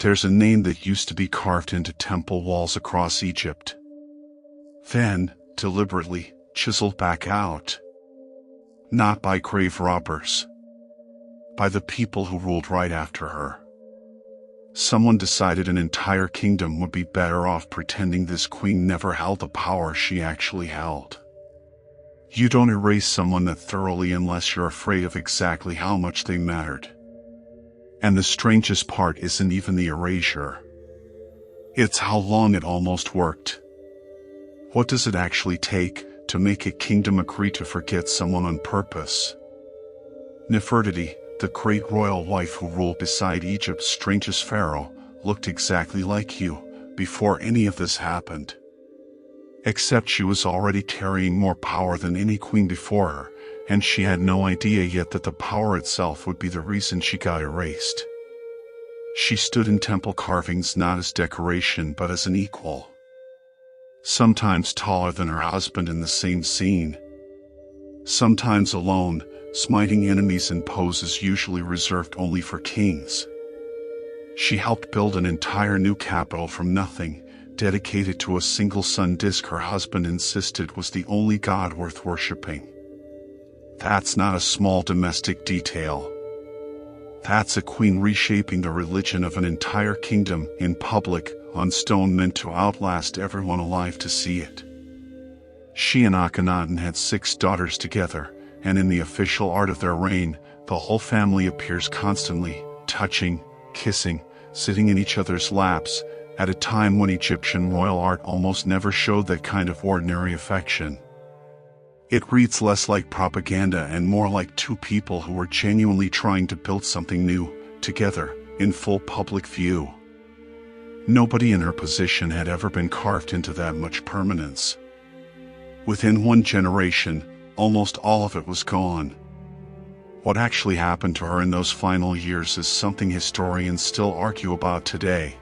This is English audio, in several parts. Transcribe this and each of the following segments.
There's a name that used to be carved into temple walls across Egypt. Then, deliberately, chiseled back out. Not by grave robbers. By the people who ruled right after her. Someone decided an entire kingdom would be better off pretending this queen never held the power she actually held. You don't erase someone that thoroughly unless you're afraid of exactly how much they mattered. And the strangest part isn't even the erasure. It's how long it almost worked. What does it actually take to make a kingdom agree to forget someone on purpose? Nefertiti, the great royal wife who ruled beside Egypt's strangest pharaoh, looked exactly like you before any of this happened. Except she was already carrying more power than any queen before her, and she had no idea yet that the power itself would be the reason she got erased. She stood in temple carvings not as decoration but as an equal. Sometimes taller than her husband in the same scene. Sometimes alone, smiting enemies in poses usually reserved only for kings. She helped build an entire new capital from nothing, dedicated to a single sun disk her husband insisted was the only god worth worshipping. That's not a small domestic detail. That's a queen reshaping the religion of an entire kingdom in public, on stone meant to outlast everyone alive to see it. She and Akhenaten had 6 daughters together, and in the official art of their reign, the whole family appears constantly, touching, kissing, sitting in each other's laps, at a time when Egyptian royal art almost never showed that kind of ordinary affection. It reads less like propaganda and more like two people who were genuinely trying to build something new, together, in full public view. Nobody in her position had ever been carved into that much permanence. Within one generation, almost all of it was gone. What actually happened to her in those final years is something historians still argue about today.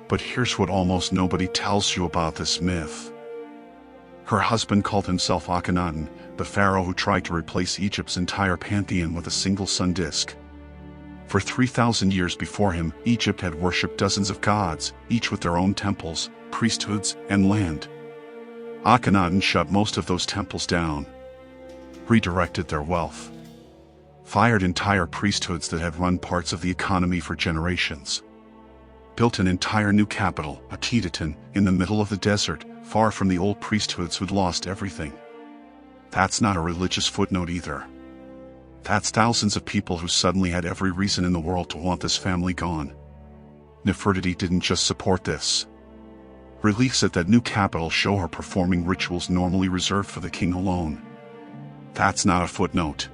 But here's what almost nobody tells you about this myth. Her husband called himself Akhenaten, the pharaoh who tried to replace Egypt's entire pantheon with a single sun disk. For 3,000 years before him, Egypt had worshipped dozens of gods, each with their own temples, priesthoods, and land. Akhenaten shut most of those temples down, redirected their wealth, fired entire priesthoods that had run parts of the economy for generations, built an entire new capital, Akhenaten, in the middle of the desert, far from the old priesthoods who'd lost everything. That's not a religious footnote either. That's thousands of people who suddenly had every reason in the world to want this family gone. Nefertiti didn't just support this. Reliefs at that new capital show her performing rituals normally reserved for the king alone. That's not a footnote.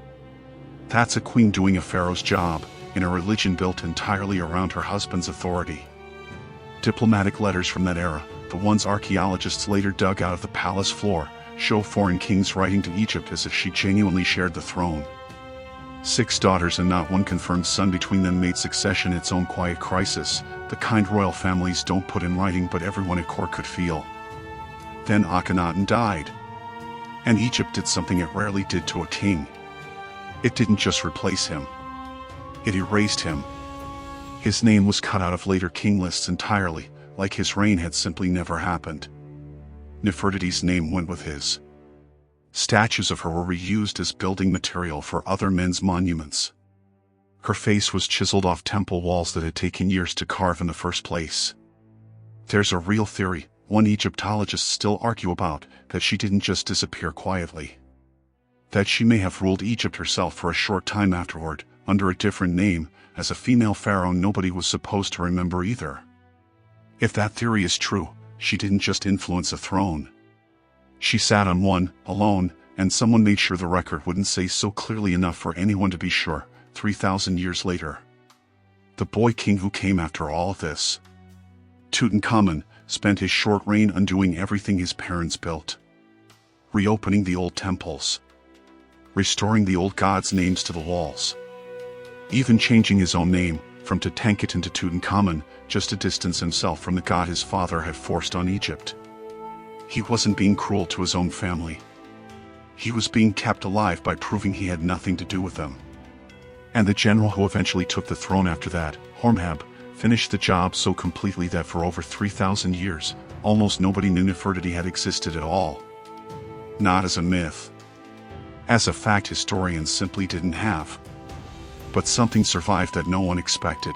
That's a queen doing a pharaoh's job, in a religion built entirely around her husband's authority. Diplomatic letters from that era, the ones archaeologists later dug out of the palace floor, show foreign kings writing to Egypt as if she genuinely shared the throne. 6 daughters and not one confirmed son between them made succession its own quiet crisis, the kind royal families don't put in writing but everyone at court could feel. Then Akhenaten died. And Egypt did something it rarely did to a king. It didn't just replace him. It erased him. His name was cut out of later king lists entirely, like his reign had simply never happened. Nefertiti's name went with his. Statues of her were reused as building material for other men's monuments. Her face was chiseled off temple walls that had taken years to carve in the first place. There's a real theory, one Egyptologists still argue about, that she didn't just disappear quietly. That she may have ruled Egypt herself for a short time afterward, under a different name, as a female pharaoh nobody was supposed to remember either. If that theory is true, she didn't just influence a throne. She sat on one, alone, and someone made sure the record wouldn't say so clearly enough for anyone to be sure, 3,000 years later. The boy king who came after all of this, Tutankhamun, spent his short reign undoing everything his parents built. Reopening the old temples. Restoring the old gods' names to the walls. Even changing his own name, from Tutankhaten to Tutankhamun, just to distance himself from the god his father had forced on Egypt. He wasn't being cruel to his own family. He was being kept alive by proving he had nothing to do with them. And the general who eventually took the throne after that, Horemheb, finished the job so completely that for over 3,000 years, almost nobody knew Nefertiti had existed at all. Not as a myth. As a fact historians simply didn't have. But something survived that no one expected.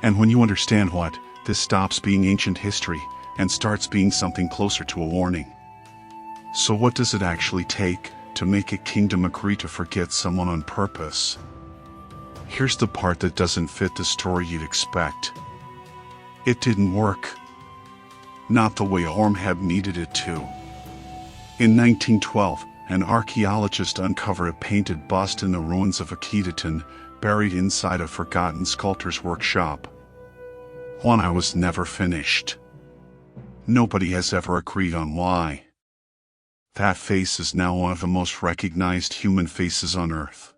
And when you understand what, this stops being ancient history and starts being something closer to a warning. So what does it actually take to make a kingdom agree to forget someone on purpose? Here's the part that doesn't fit the story you'd expect. It didn't work. Not the way Horemheb needed it to. In 1912, an archaeologist uncovered a painted bust in the ruins of Akhenaten, buried inside a forgotten sculptor's workshop. One that was never finished. Nobody has ever agreed on why. That face is now one of the most recognized human faces on Earth.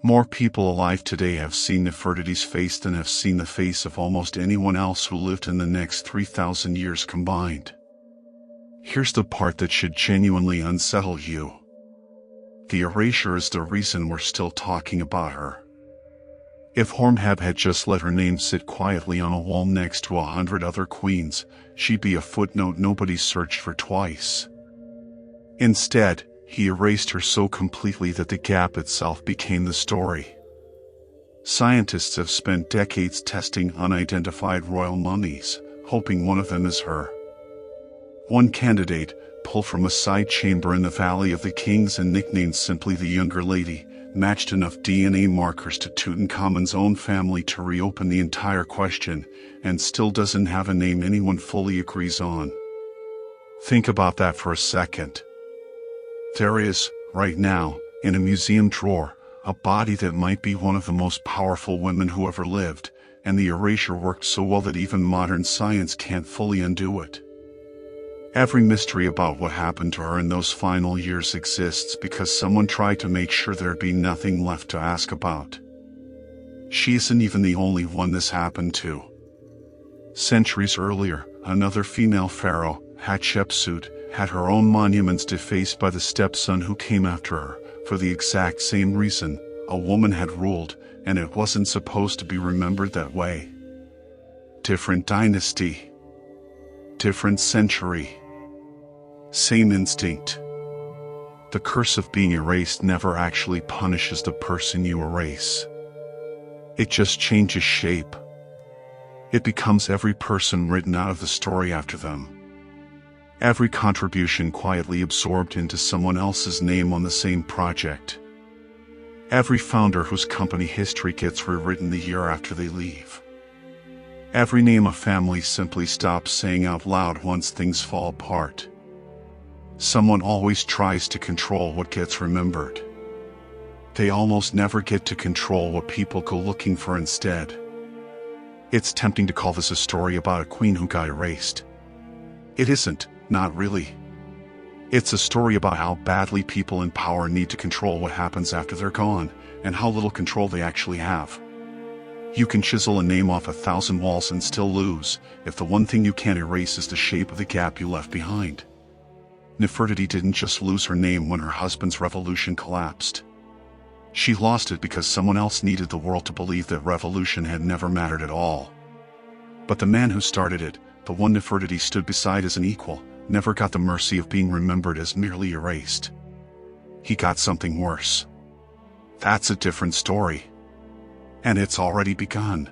More people alive today have seen Nefertiti's face than have seen the face of almost anyone else who lived in the next 3,000 years combined. Here's the part that should genuinely unsettle you. The erasure is the reason we're still talking about her. If Horemheb had just let her name sit quietly on a wall next to 100 other queens, she'd be a footnote nobody searched for twice. Instead, he erased her so completely that the gap itself became the story. Scientists have spent decades testing unidentified royal mummies, hoping one of them is her. One candidate, pulled from a side chamber in the Valley of the Kings and nicknamed simply the Younger Lady, matched enough DNA markers to Tutankhamun's own family to reopen the entire question, and still doesn't have a name anyone fully agrees on. Think about that for a second. There is, right now, in a museum drawer, a body that might be one of the most powerful women who ever lived, and the erasure worked so well that even modern science can't fully undo it. Every mystery about what happened to her in those final years exists because someone tried to make sure there'd be nothing left to ask about. She isn't even the only one this happened to. Centuries earlier, another female pharaoh, Hatshepsut, had her own monuments defaced by the stepson who came after her, for the exact same reason. A woman had ruled, and it wasn't supposed to be remembered that way. Different dynasty. Different century. Same instinct. The curse of being erased never actually punishes the person you erase. It just changes shape. It becomes every person written out of the story after them. Every contribution quietly absorbed into someone else's name on the same project. Every founder whose company history gets rewritten the year after they leave. Every name a family simply stops saying out loud once things fall apart. Someone always tries to control what gets remembered. They almost never get to control what people go looking for instead. It's tempting to call this a story about a queen who got erased. It isn't, not really. It's a story about how badly people in power need to control what happens after they're gone, and how little control they actually have. You can chisel a name off 1,000 walls and still lose, if the one thing you can't erase is the shape of the gap you left behind. Nefertiti didn't just lose her name when her husband's revolution collapsed. She lost it because someone else needed the world to believe that revolution had never mattered at all. But the man who started it, the one Nefertiti stood beside as an equal, never got the mercy of being remembered as merely erased. He got something worse. That's a different story. And it's already begun.